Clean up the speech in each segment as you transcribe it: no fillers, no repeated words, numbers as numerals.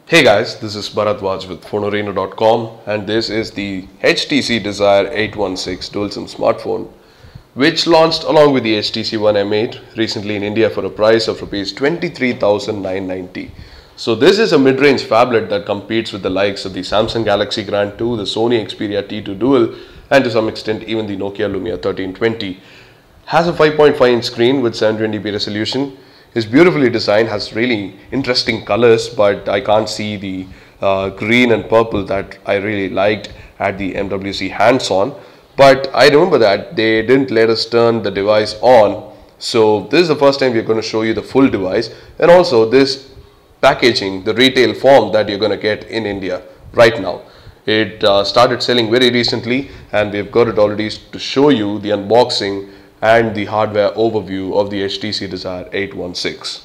Hey guys, this is Bharatwaj with Phonorino.com and this is the HTC Desire 816 dual SIM smartphone which launched along with the HTC One M8 recently in India for a price of Rs 23,990. So this is a mid-range phablet that competes with the likes of the Samsung Galaxy Grand 2, the Sony Xperia T2 Dual and to some extent even the Nokia Lumia 1320. Has a 5.5-inch screen with 720p resolution. Is beautifully designed, has really interesting colors, but I can't see the green and purple that I really liked at the MWC hands-on. But I remember that they didn't let us turn the device on. So this is the first time we're going to show you the full device, and also this packaging, the retail form that you're going to get in India right now. It started selling very recently and we've got it already to show you the unboxing and the hardware overview of the HTC Desire 816.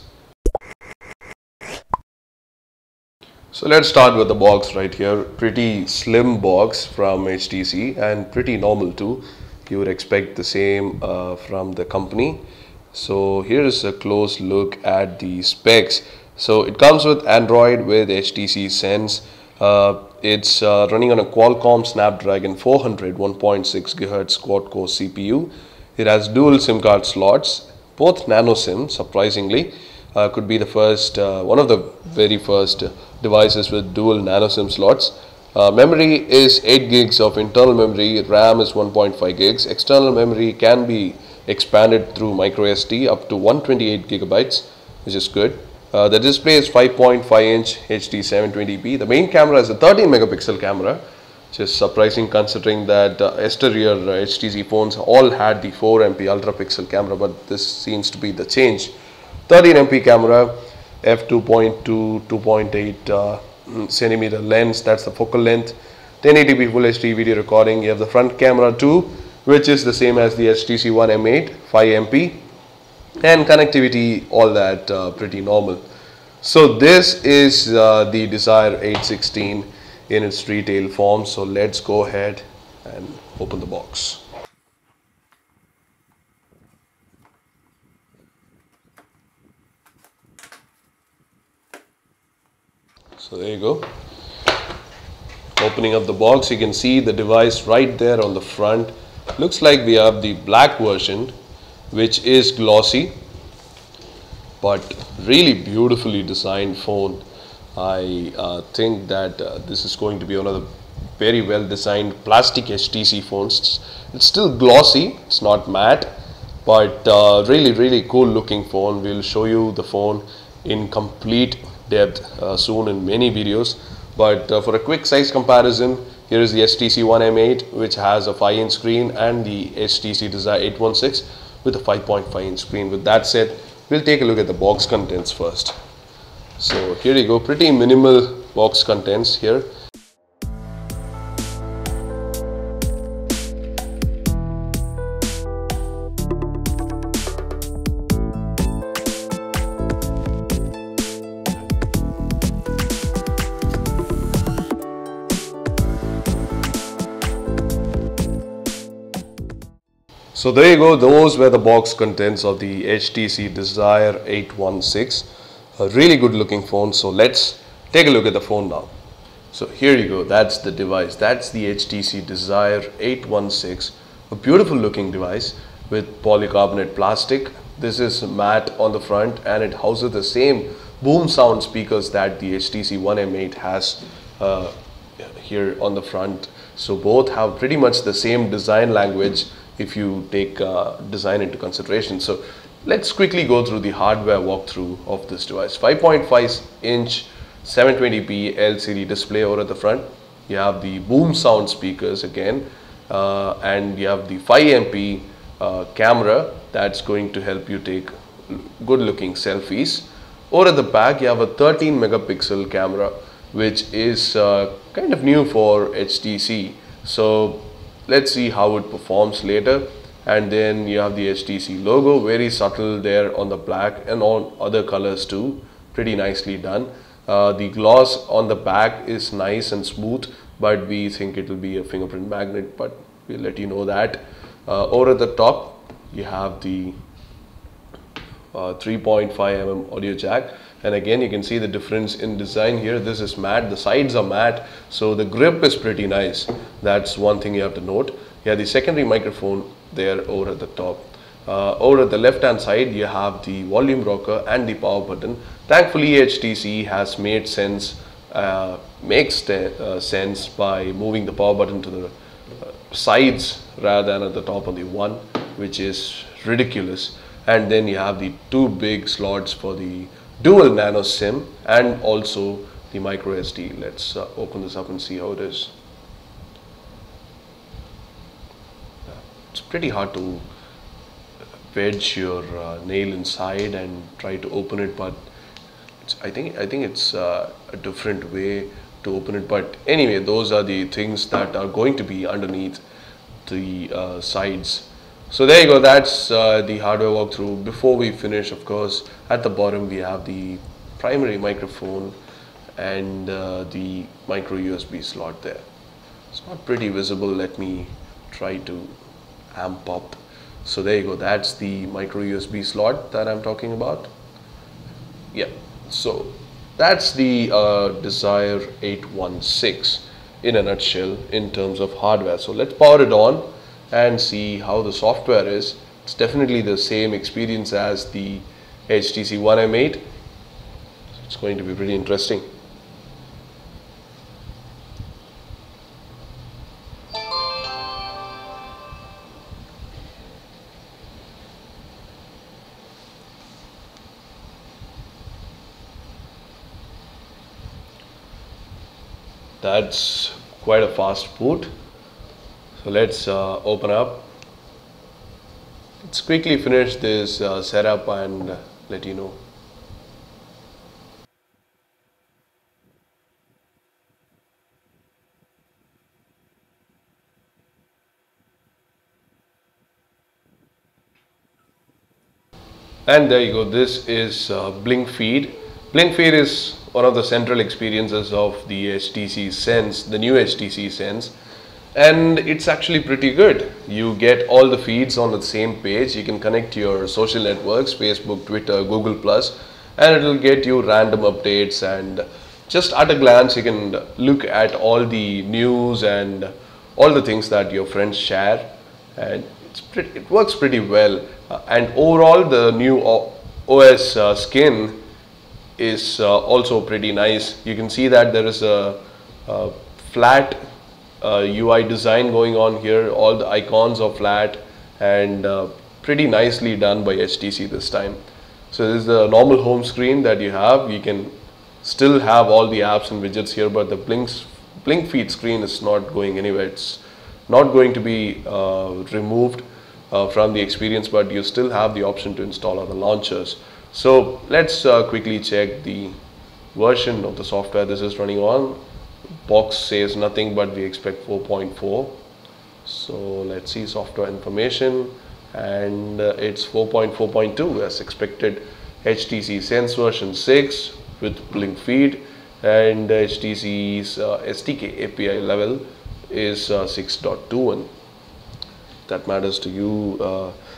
So let's start with the box right here. Pretty slim box from HTC and pretty normal too. You would expect the same from the company. So here is a close look at the specs. So it comes with Android with HTC Sense. It's running on a Qualcomm Snapdragon 400 1.6 GHz quad-core CPU. It has dual SIM card slots, both nano SIM, surprisingly. Could be the first, one of the very first devices with dual nano SIM slots. Memory is 8 gigs of internal memory, RAM is 1.5 gigs. External memory can be expanded through microSD up to 128 gigabytes, which is good. The display is 5.5-inch HD 720p. The main camera is a 13 megapixel camera, which is surprising considering that exterior HTC phones all had the 4MP ultra pixel camera, but this seems to be the change. 13MP camera, f2.2 2.8 centimeter lens, that's the focal length. 1080p Full HD video recording. You have the front camera too, which is the same as the HTC One M8, 5MP, and connectivity, all that pretty normal. So this is the Desire 816 in its retail form. So let's go ahead and open the box. So there you go. Opening up the box, you can see the device right there on the front. Looks like we have the black version, which is glossy but really beautifully designed phone. I think that this is going to be one of the very well designed plastic HTC phones. It's still glossy, it's not matte, but really cool looking phone. We'll show you the phone in complete depth soon in many videos, but for a quick size comparison, here is the HTC One M8, which has a 5-inch screen, and the HTC Desire 816 with a 5.5-inch screen. With that said, we'll take a look at the box contents first. So here you go, pretty minimal box contents here. So there you go, those were the box contents of the HTC Desire 816. A really good looking phone. So let's take a look at the phone now. So here you go, that's the device. That's the HTC Desire 816, a beautiful looking device with polycarbonate plastic. This is matte on the front and it houses the same boom sound speakers that the HTC One M8 has here on the front. So both have pretty much the same design language if you take design into consideration. So let's quickly go through the hardware walkthrough of this device. 5.5-inch 720p LCD display over at the front. You have the boom sound speakers again, and you have the 5MP camera that's going to help you take good looking selfies. Over at the back, you have a 13 megapixel camera, which is kind of new for HTC. So let's see how it performs later. And then you have the HTC logo, very subtle there on the black and on other colors too, pretty nicely done. The gloss on the back is nice and smooth, but we think it will be a fingerprint magnet, but we'll let you know that. Over at the top, you have the 3.5mm audio jack, And again, you can see the difference in design here. This is matte, the sides are matte, so the grip is pretty nice. That's one thing you have to note. Yeah, the secondary microphone there over at the top. Over at the left hand side, you have the volume rocker and the power button. Thankfully, HTC has made sense, sense by moving the power button to the sides rather than at the top of the one, which is ridiculous. And then you have the two big slots for the dual nano SIM and also the micro SD. Let's open this up and see how it is. It's pretty hard to wedge your nail inside and try to open it, but I think it's a different way to open it. But anyway, those are the things that are going to be underneath the sides. So there you go, that's the hardware walkthrough. Before we finish, of course, at the bottom we have the primary microphone and the micro USB slot there. It's not pretty visible. Let me try to amp up. So there you go, that's the micro USB slot that I'm talking about. Yeah, so that's the Desire 816 in a nutshell in terms of hardware. So let's power it on and see how the software is. It's definitely the same experience as the HTC One M8. It's going to be pretty interesting. That's quite a fast boot. So let's open up. Let's quickly finish this setup and let you know. And there you go, this is Blink Feed. Blink Feed is one of the central experiences of the HTC Sense, the new HTC Sense, and it's actually pretty good. You get all the feeds on the same page. You can connect your social networks, Facebook, Twitter, Google+, and it will get you random updates, and just at a glance you can look at all the news and all the things that your friends share, and it works pretty well. And overall the new OS skin is also pretty nice. You can see that there is a flat UI design going on here. All the icons are flat and pretty nicely done by HTC this time. So this is the normal home screen that you have. You can still have all the apps and widgets here, but the Blink Feed screen is not going anywhere. It's not going to be removed from the experience, but you still have the option to install other launchers. So let's quickly check the version of the software this is running on. Box says nothing, but we expect 4.4. So let's see software information, and it's 4.4.2 as expected. HTC Sense version 6 with Blink Feed, and HTC's SDK API level is 6.21. That matters to you.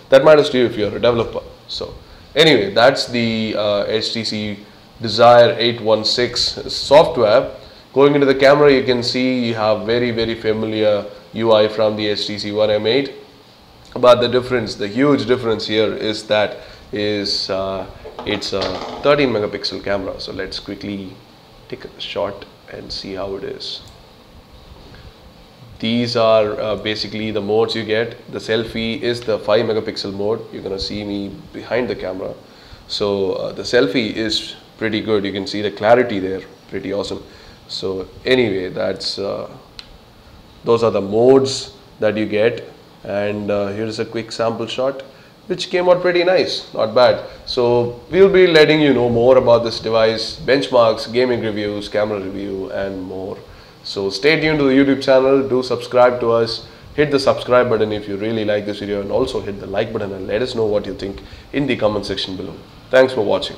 That matters to you if you're a developer. So anyway, that's the HTC Desire 816 software. Going into the camera, you can see you have very familiar UI from the HTC One M8. But the difference, the huge difference here is that it's a 13 megapixel camera. So let's quickly take a shot and see how it is. These are basically the modes you get. The selfie is the 5 megapixel mode. You're gonna see me behind the camera. So the selfie is pretty good. You can see the clarity there, pretty awesome. So anyway, that's those are the modes that you get. And here's a quick sample shot, which came out pretty nice, not bad. So we'll be letting you know more about this device, benchmarks, gaming reviews, camera review, and more. So stay tuned to the YouTube channel, do subscribe to us, hit the subscribe button if you really like this video, and also hit the like button and let us know what you think in the comment section below. Thanks for watching.